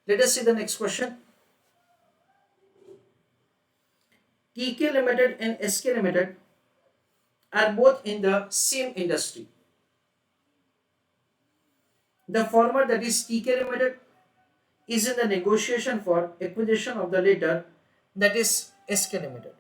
Let us see the next question. TK Ltd and SK Ltd are both in the same industry. The former, that is TK Ltd, is in the negotiation for acquisition of the latter, that is SK Ltd.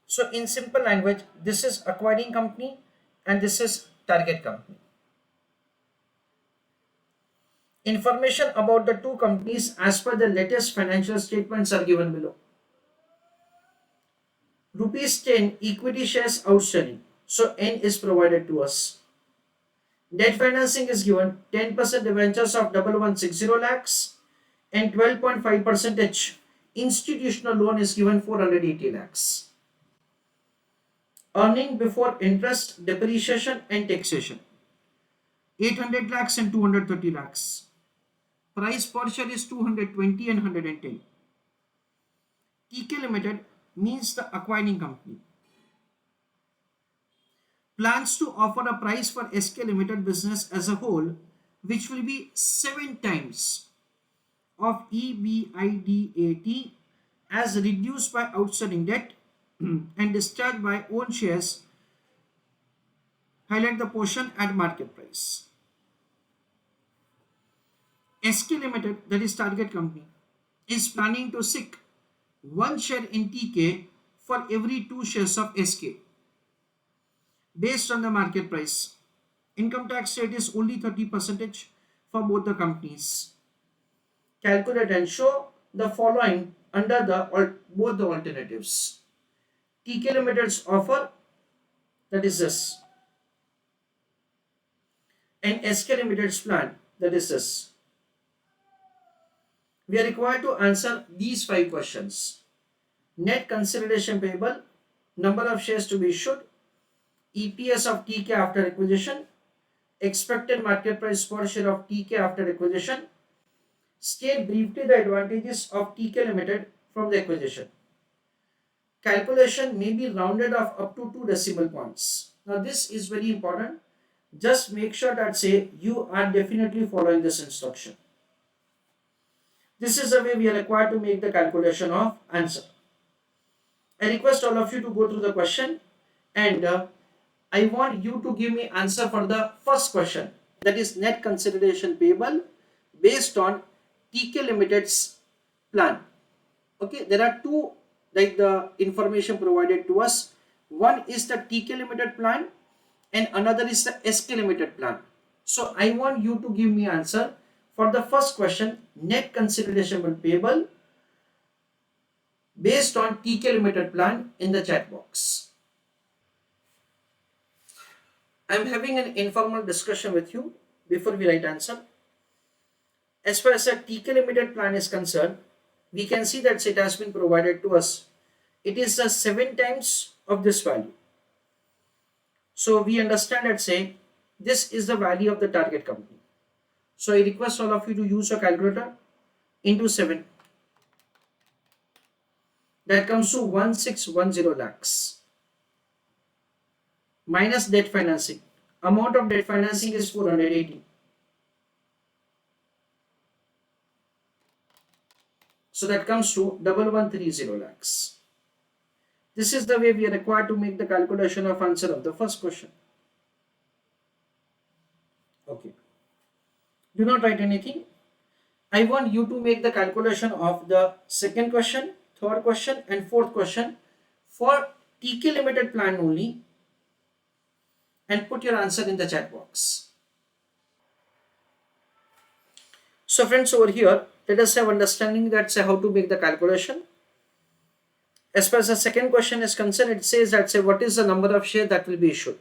So in simple language, this is acquiring company and this is target company. Information about the two companies as per the latest financial statements are given below. Rupees 10 equity shares outstanding. So N is provided to us. Debt financing is given 10% debentures of 1160 lakhs and 12.5% institutional loan is given 480 lakhs. Earning before interest, depreciation and taxation 800 lakhs and 230 lakhs. Price per share is 220 and 110. TK Ltd means the acquiring company. Plans to offer a price for SK Ltd business as a whole, which will be 7 times of EBIDAT as reduced by outstanding debt and discharged by own shares. Highlight the portion at market price. SK Ltd, that is target company, is planning to seek 1 share in TK for every 2 shares of SK based on the market price. Income tax rate is only 30% for both the companies. Calculate and show the following under the both the alternatives. TK Ltd's offer, that is this, and SK Ltd's plan, that is this. We are required to answer these 5 questions. Net consideration payable, number of shares to be issued, EPS of TK after acquisition, expected market price per share of TK after acquisition. State briefly the advantages of TK Ltd from the acquisition. Calculation may be rounded off up to 2 decimal points. Now this is very important. Just make sure that you are definitely following this instruction. This is the way we are required to make the calculation of answer. I request all of you to go through the question and I want you to give me answer for the first question, that is net consideration payable based on TK Ltd's plan. Okay, there are 2 like the information provided to us. One is the TK Ltd plan and another is the SK Ltd plan. So I want you to give me answer for the first question, net consideration payable based on TK Ltd plan in the chat box. I am having an informal discussion with you before we write answer. As far as the TK Ltd plan is concerned, we can see that it has been provided to us. It is the 7 times of this value. So we understand that this is the value of the target company. So I request all of you to use a calculator into 7. That comes to 1610 lakhs. Minus debt financing. Amount of debt financing is 480. So that comes to 1130 lakhs. This is the way we are required to make the calculation of answer of the first question. Okay. Do not write anything. I want you to make the calculation of the second question, third question and fourth question for TK Ltd plan only and put your answer in the chat box. So friends, over here, let us have understanding that how to make the calculation. As far as the second question is concerned, it says that what is the number of shares that will be issued.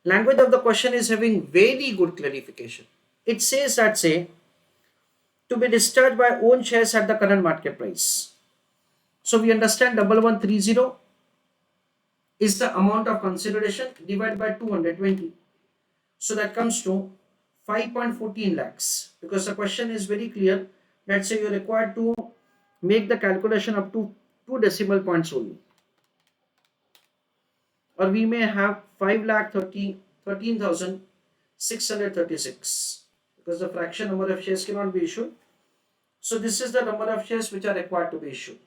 Language of the question is having very good clarification. It says that to be discharged by own shares at the current market price. So we understand 1130 is the amount of consideration divided by 220. So that comes to 5.14 lakhs, because the question is very clear that you're required to make the calculation up to 2 decimal points only. Or we may have 5,13,636 because the fraction number of shares cannot be issued. So this is the number of shares which are required to be issued.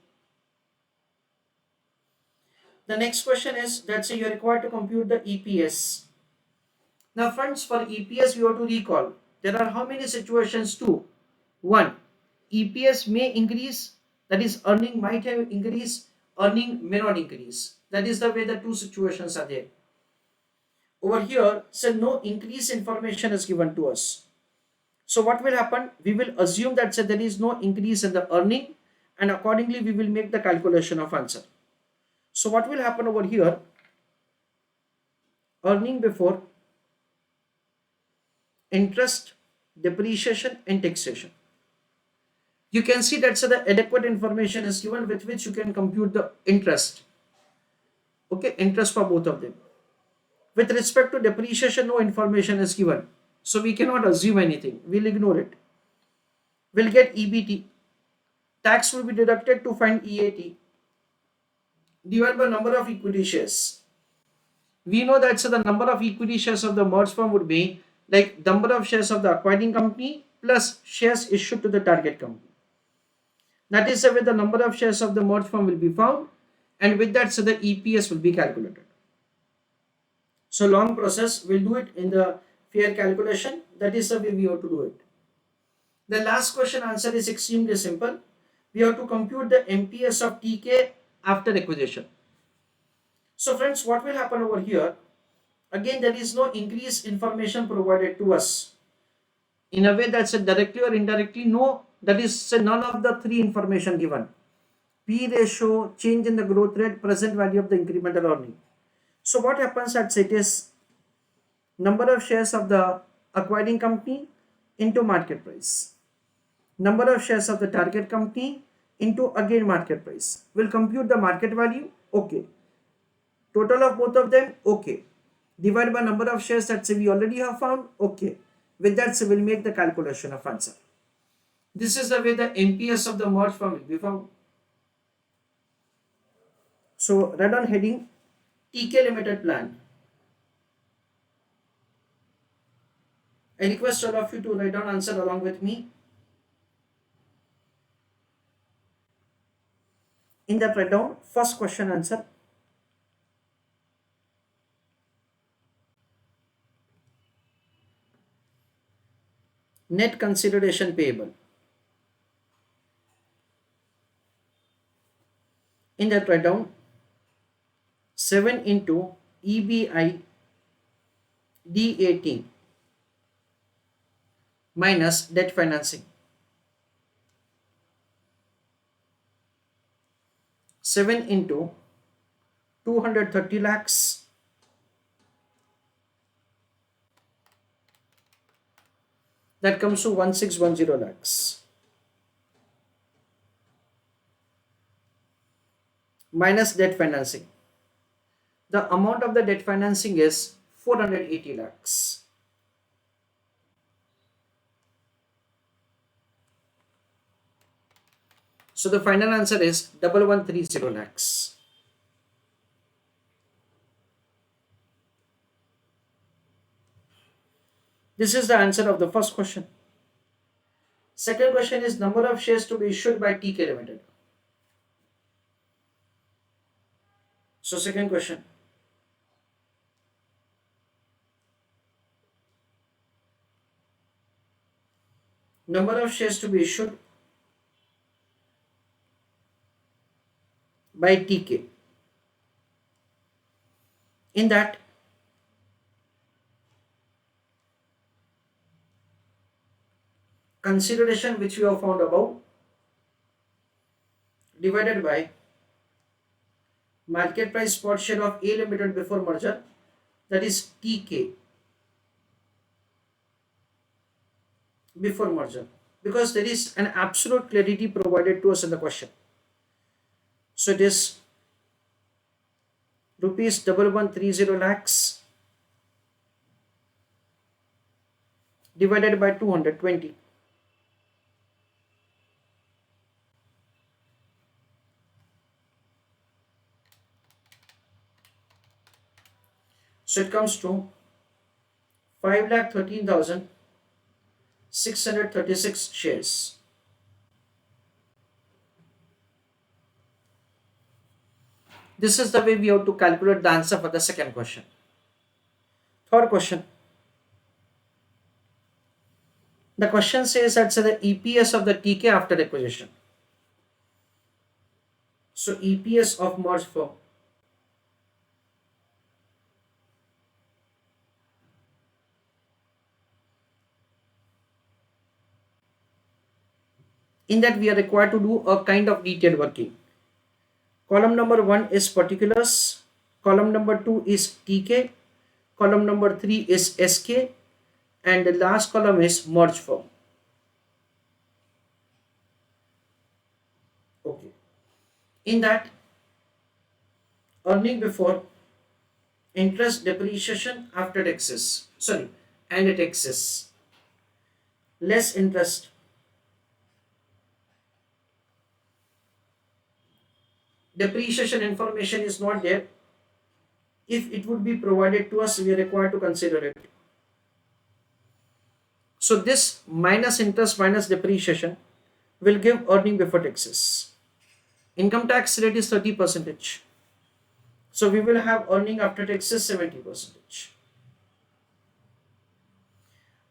The next question is that say you are required to compute the EPS. Now friends, for EPS you have to recall there are how many situations? Two. One, EPS may increase, that is earning might have increased, earning may not increase. That is the way the two situations are there. Over here, so no increase information is given to us. So what will happen? We will assume that say there is no increase in the earning, and accordingly we will make the calculation of answer. So what will happen over here? Earning before interest, depreciation and taxation. You can see that so the adequate information is given with which you can compute the interest. Okay, interest for both of them. With respect to depreciation, no information is given. So we cannot assume anything. We'll ignore it. We'll get EBT. Tax will be deducted to find EAT. Divided by number of equity shares. We know that so the number of equity shares of the merged firm would be like number of shares of the acquiring company plus shares issued to the target company. That is the way the number of shares of the merged firm will be found, and with that so the EPS will be calculated. So long process, we'll do it in the fair calculation. That is the way we have to do it. The last question answer is extremely simple. We have to compute the MPS of TK after acquisition. So friends, what will happen over here? Again, there is no increased information provided to us. In a way that's directly or indirectly, no, that is none of the three information given. P ratio, change in the growth rate, present value of the incremental earning. So what happens at it is number of shares of the acquiring company into market price. Number of shares of the target company into again market price. We'll compute the market value. Okay. Total of both of them. Okay. Divided by number of shares that we already have found. Okay. With that, we'll make the calculation of answer. This is the way the MPS of the merged firm will be found. So write on heading TK Limited plan. I request all of you to write down answer along with me. In that write down first question answer. Net consideration payable. In that write down 7 into EBIDAT minus debt financing. 7 into 230 lakhs that comes to 1610 lakhs minus debt financing. The amount of the debt financing is 480 lakhs. So the final answer is 1130 lakhs. This is the answer of the first question. Second question is number of shares to be issued by TK Ltd. So second question. Number of shares to be issued by TK. In that, consideration which we have found above divided by market price spot share of A Limited before merger, that is TK before merger, because there is an absolute clarity provided to us in the question. So it is rupees 1130 lakhs divided by 220. So it comes to 5,13,636 shares. This is the way we have to calculate the answer for the second question. Third question. The question says that's the EPS of the TK after acquisition. So EPS of merged firm. In that we are required to do a kind of detailed working. Column number 1 is particulars. Column number 2 is TK. Column number 3 is SK. And the last column is merged firm. Okay. In that, earning before interest, depreciation after taxes. Sorry, and taxes. Less interest. Depreciation information is not there. If it would be provided to us, we are required to consider it. So this minus interest minus depreciation will give earning before taxes. Income tax rate is 30%. So we will have earning after taxes 70%.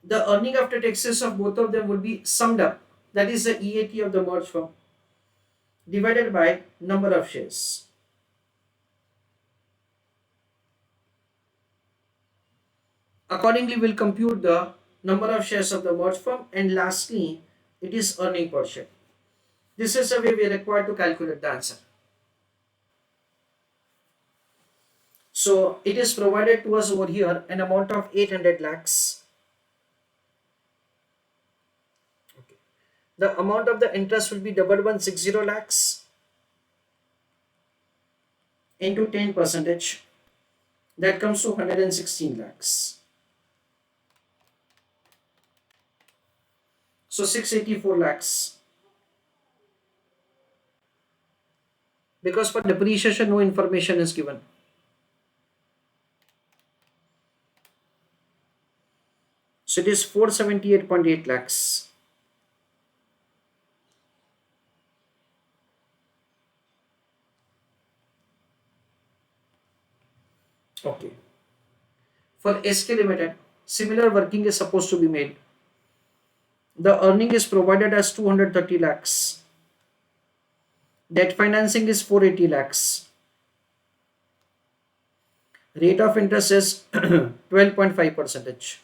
The earning after taxes of both of them would be summed up. That is the EAT of the merged firm divided by number of shares. Accordingly, we'll compute the number of shares of the merged firm, and lastly, it is earning per share. This is the way we are required to calculate the answer. So it is provided to us over here an amount of 800 lakhs. Okay. The amount of the interest will be 1160 lakhs into 10%. That comes to 116 lakhs. So 684 lakhs. Because for depreciation, no information is given. So it is 478.8 lakhs. Okay. For SK Ltd, similar working is supposed to be made. The earning is provided as 230 lakhs. Debt financing is 480 lakhs. Rate of interest is 12.5%.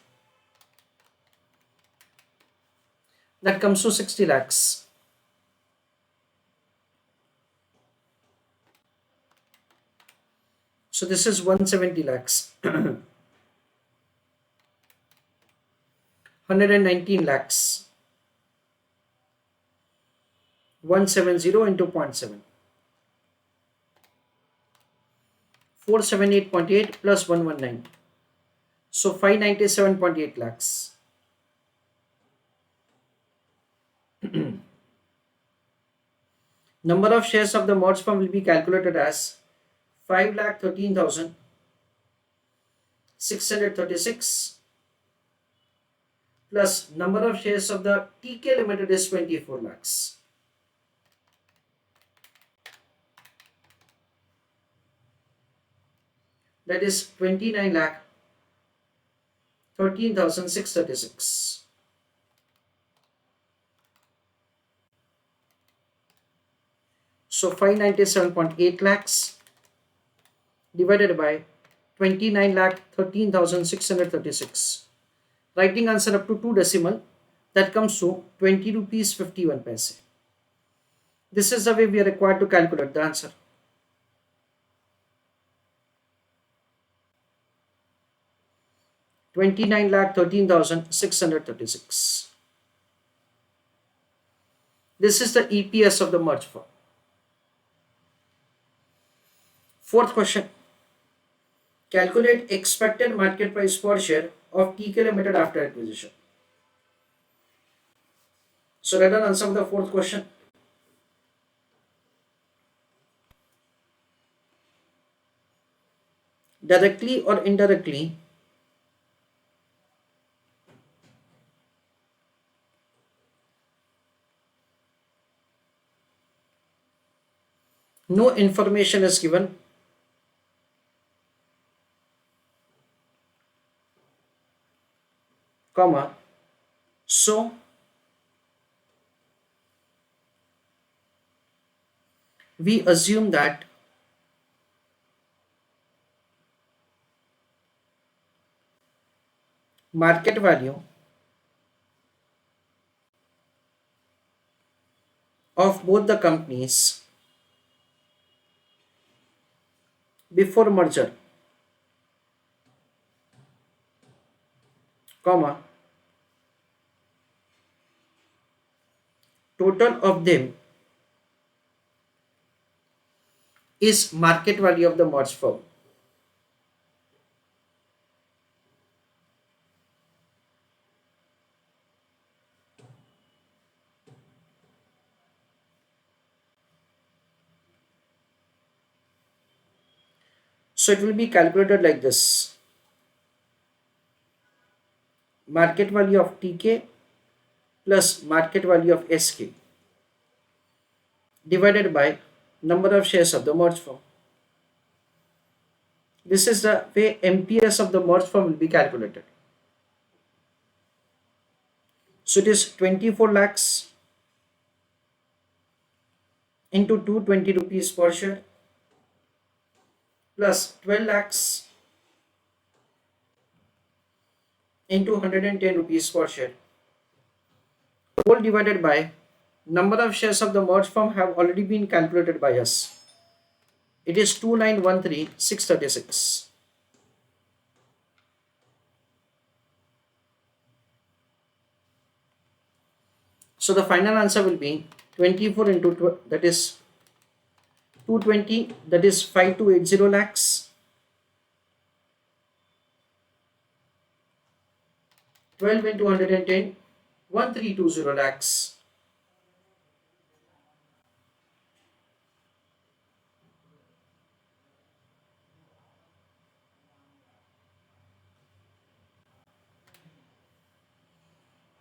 That comes to 60 lakhs. So this is 170 lakhs. 119 lakhs. 170 into 0.7. 478.8 plus 119. So 597.8 lakhs. Number of shares of the merged firm will be calculated as 5,13,636 plus number of shares of the TK Ltd is 24 lakhs. That is 29 lakh 13,636. So 597.8 lakhs divided by 29 lakh 13,636. Writing answer up to 2 decimal, that comes to 20 rupees 51 paise. This is the way we are required to calculate the answer. $29,13,636. This is the EPS of the merged firm. Fourth question. Calculate expected market price per share of TK Ltd after acquisition. So let us answer the fourth question. Directly or indirectly, no information is given. comma. So we assume that market value of both the companies before merger, comma, total of them is market value of the merged firm. So it will be calculated like this: market value of TK plus market value of SK divided by number of shares of the merged firm. This is the way MPS of the merged firm will be calculated. So it is 24 lakhs into 220 rupees per share plus 12 lakhs into 110 rupees per share, whole divided by number of shares of the merged firm have already been calculated by us. It is 2913636. So the final answer will be 24 into 12, that is 220, that is 5280 lakhs, 12 into 110, 1320 lakhs.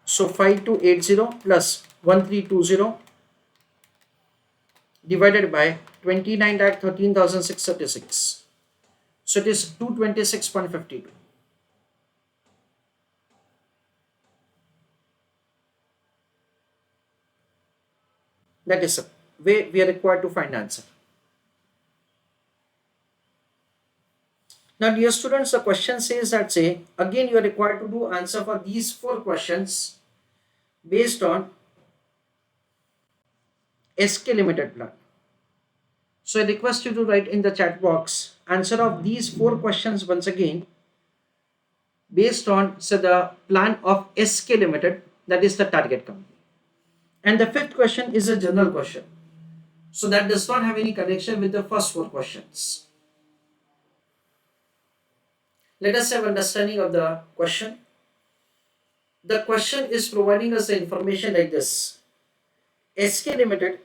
So 5280 plus 1320 divided by 29,13,636. So it is 226.52. That is the way we are required to find answer. Now dear students, the question says that again you are required to do answer for these 4 questions based on SK Limited plan. So I request you to write in the chat box answer of these 4 questions once again based on the plan of SK Limited, that is the target company. And the 5th question is a general question. So that does not have any connection with the first 4 questions. Let us have understanding of the question. The question is providing us the information like this: SK Limited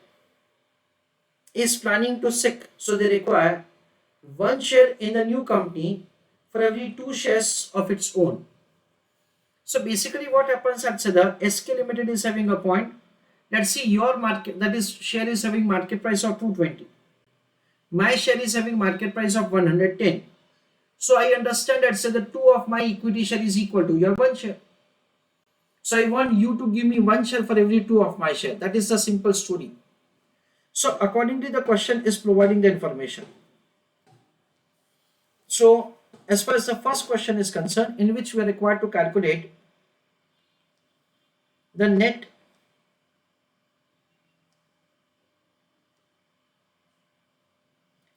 is planning to SIC, so they require 1 share in the new company for every 2 shares of its own. So basically what happens at the SK Limited is having a point. Let's see, your market, that is share is having market price of 220. My share is having market price of 110. So I understand that the 2 of my equity share is equal to your 1 share. So I want you to give me 1 share for every 2 of my share. That is the simple story. So accordingly the question is providing the information. So as far as the first question is concerned, in which we are required to calculate the net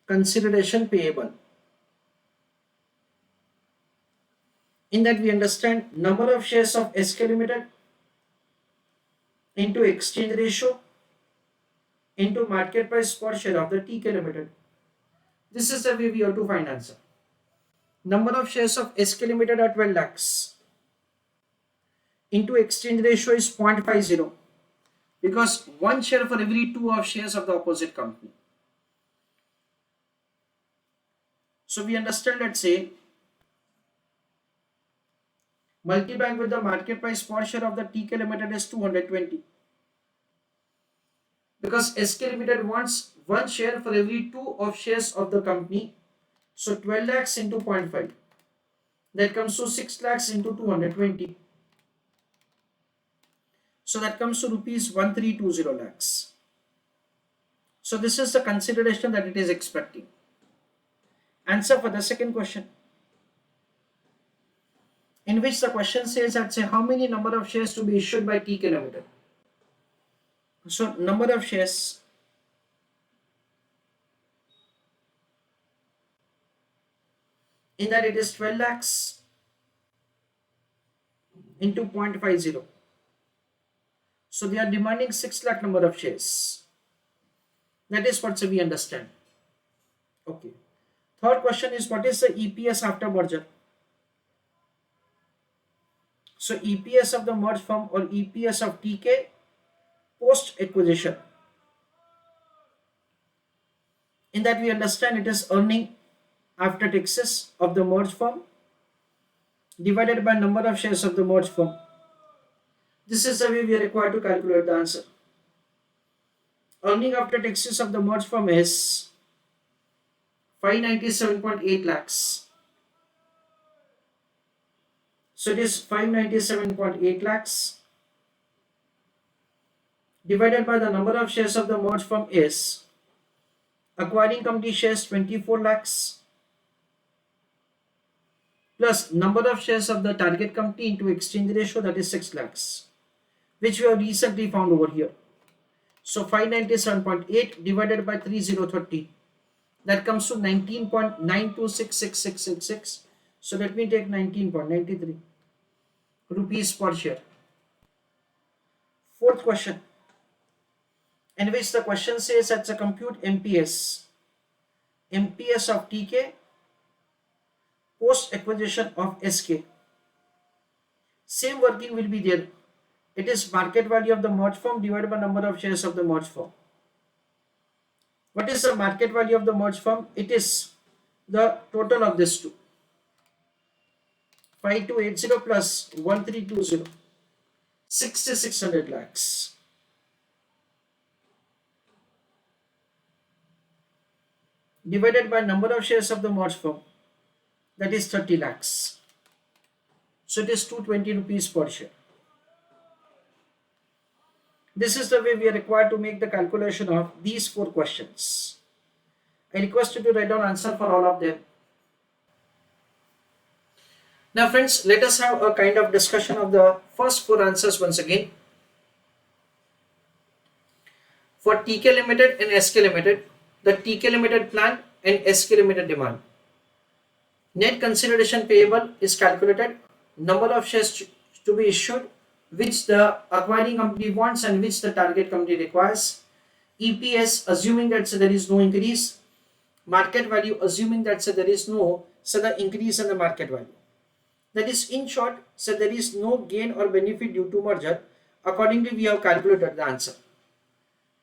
consideration payable. In that we understand number of shares of SK Limited into exchange ratio into market price per share of the TK Limited. This is the way we have to find answer. Number of shares of SK Limited are 12 lakhs into exchange ratio is 0.50 because 1 share for every 2 of shares of the opposite company. So we understand, let's say, multiplying with the market price per share of the TK Limited is 220. Because SK Limited wants 1 share for every 2 of shares of the company. So 12 lakhs into 0.5. That comes to 6 lakhs into 220. So that comes to rupees 1320 lakhs. So this is the consideration that it is expecting. Answer for the second question, in which the question says that say how many number of shares to be issued by TK Ltd. So number of shares in that it is 12 lakhs into 0.50. So they are demanding 6 lakh number of shares. That is what we understand. Okay. Third question is what is the EPS after merger? So EPS of the merged firm or EPS of TK post acquisition. In that we understand it is earning after taxes of the merged firm divided by number of shares of the merged firm. This is the way we are required to calculate the answer. Earning after taxes of the merged firm is 597.8 lakhs. So it is 597.8 lakhs divided by the number of shares of the merged firm is acquiring company shares 24 lakhs plus number of shares of the target company into exchange ratio, that is 6 lakhs, which we have recently found over here. So 597.8 divided by 3030, that comes to 19.926666. So let me take 19.93 rupees per share. Fourth question, in which the question says that's a compute MPS of TK post acquisition of SK. Same working will be there. It is market value of the merged firm divided by number of shares of the merged firm. What is the market value of the merged firm? It is the total of this two. 5280 plus 1320, 6600 lakhs. Divided by number of shares of the merged firm, that is 30 lakhs. So it is 220 rupees per share. This is the way we are required to make the calculation of these 4 questions. I request you to write down answer for all of them. Now friends, let us have a kind of discussion of the first 4 answers once again. For TK Limited and SK Limited, the TK Limited plan and SK Limited demand. Net consideration payable is calculated, number of shares to be issued, which the acquiring company wants and which the target company requires, EPS assuming that there is no increase, market value assuming that there is no increase in the market value. That is, in short, there is no gain or benefit due to merger. Accordingly, we have calculated the answer.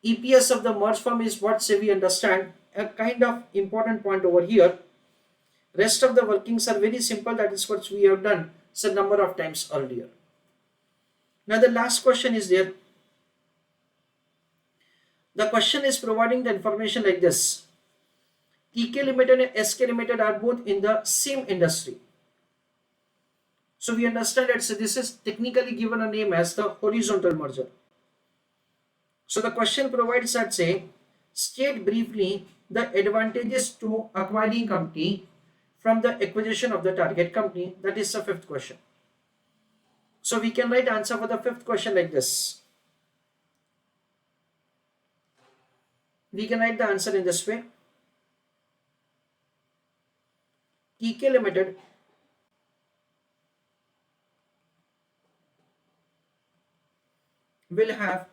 EPS of the merged firm is what we understand, a kind of important point over here. Rest of the workings are very simple. That is what we have done number of times earlier. Now the last question is there. The question is providing the information like this. TK Limited and SK Limited are both in the same industry. So we understand that this is technically given a name as the horizontal merger. So the question provides that state briefly the advantages to acquiring company from the acquisition of the target company. That is the 5th question. So we can write answer for the 5th question like this. We can write the answer in this way. TK Limited will have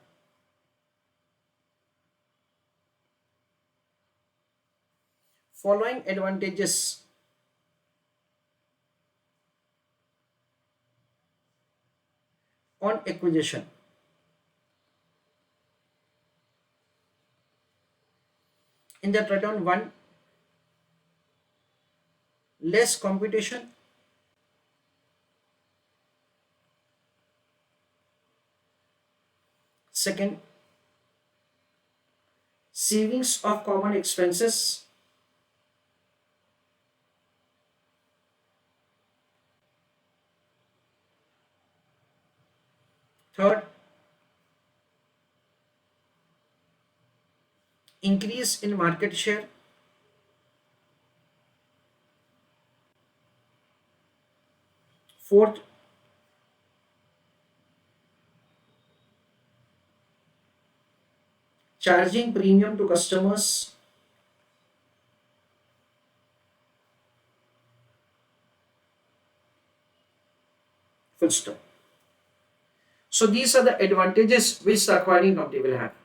following advantages on acquisition. In that, write down 1, less competition. 2nd, savings of common expenses. 3rd, increase in market share, fourth, charging premium to customers, full stop. So these are the advantages which the acquiring company will have.